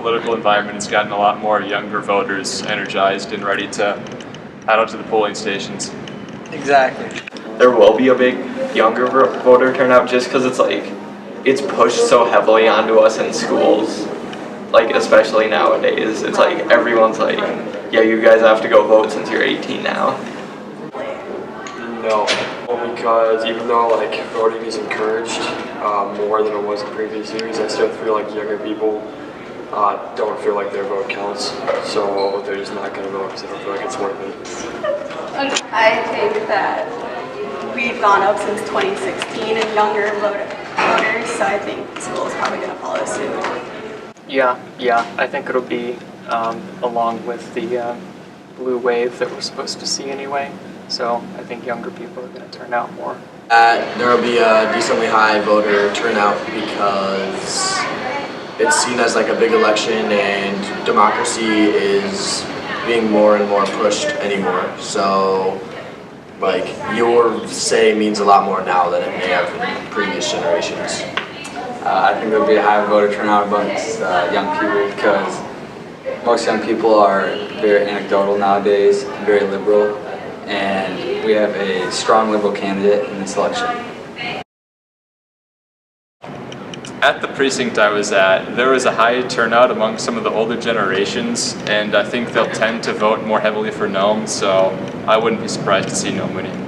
political environment has gotten a lot more younger voters energized and ready to head out to the polling stations. Exactly. There will be a big younger voter turnout just because it's pushed so heavily onto us in schools, like especially nowadays. It's like everyone's like, yeah, you guys have to go vote since you're 18 now. No, because even though like voting is encouraged more than it was in previous years, I still feel like younger people don't feel like their vote counts, so they're just not going to vote because they don't feel like it's worth it. I think that we've gone up since 2016 in younger voters, so I think the school is probably going to follow suit. Yeah, I think it'll be along with the blue wave that we're supposed to see anyway. So I think younger people are going to turn out more. There will be a decently high voter turnout because it's seen as like a big election and democracy is being more and more pushed anymore. So like your say means a lot more now than it may have in previous generations. I think there'll be a high voter turnout amongst young people because most young people are very anecdotal nowadays, very liberal, and we have a strong liberal candidate in this election. At the precinct I was at, there was a high turnout among some of the older generations, and I think they'll tend to vote more heavily for Nome, so I wouldn't be surprised to see Nome winning.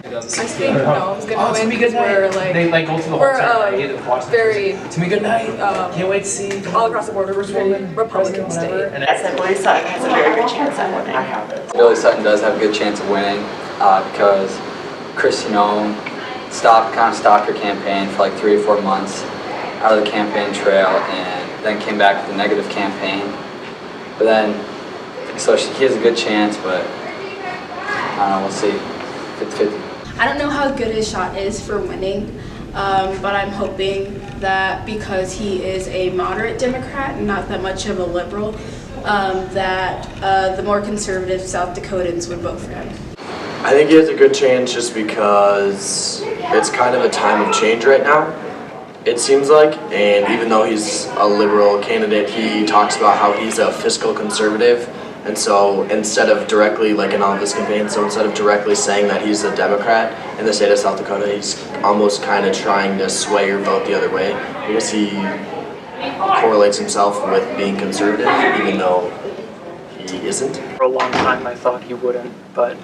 I think Nome's gonna win because we're like go to the whole very to me good night. Can't wait to see all across the border. We're very Republican state. I said Billy Sutton has a very good chance at winning. Billy Sutton does have a good chance of winning because Kristi Noem stopped her campaign for like 3 or 4 months out of the campaign trail and then came back with a negative campaign. But then, so he has a good chance, but I don't know, we'll see. 50-50. I don't know how good his shot is for winning, but I'm hoping that because he is a moderate Democrat and not that much of a liberal, that the more conservative South Dakotans would vote for him. I think he has a good chance just because it's kind of a time of change right now, it seems like, and even though he's a liberal candidate, he talks about how he's a fiscal conservative. And so instead of directly, like in all of his campaigns, so instead of directly saying that he's a Democrat in the state of South Dakota, he's almost kind of trying to sway your vote the other way because he correlates himself with being conservative, even though he isn't. For a long time I thought he wouldn't, but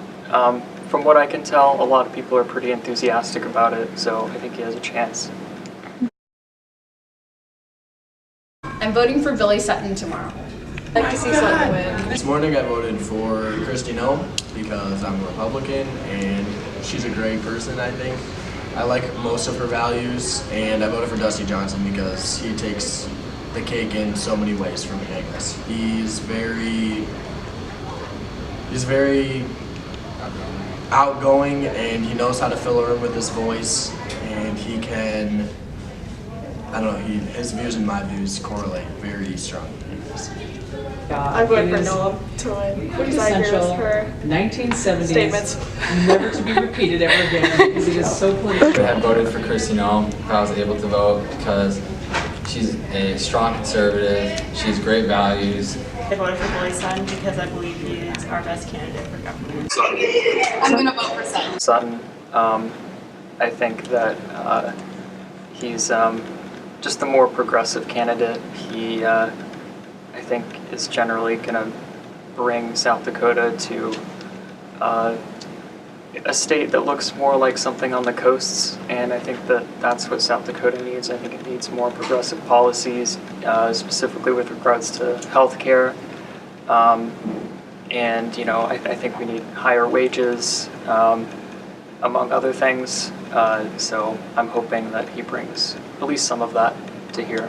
from what I can tell, a lot of people are pretty enthusiastic about it, so I think he has a chance. I'm voting for Billy Sutton tomorrow. I'd like to see Sutton win. This morning I voted for Kristi Noem because I'm a Republican and she's a great person, I think. I like most of her values, and I voted for Dusty Johnson because he takes the cake in so many ways for me, I guess. He's very outgoing and he knows how to fill a room with his voice, and he can, I don't know, his views and my views correlate very strongly. I'm going for Noem to win because I agree with her 1970s statements. never to be repeated ever again because it is so political. I voted for Kristi Noem if I was able to vote because she's a strong conservative, she has great values. I voted for Billy Sutton because I believe he is our best candidate for government. I'm going to vote for Sutton. Sutton, I think that he's just the more progressive candidate. He I think is generally going to bring South Dakota to a state that looks more like something on the coasts, and I think that that's what South Dakota needs. I think it needs more progressive policies, specifically with regards to healthcare, and I think we need higher wages, among other things. So I'm hoping that he brings at least some of that to here.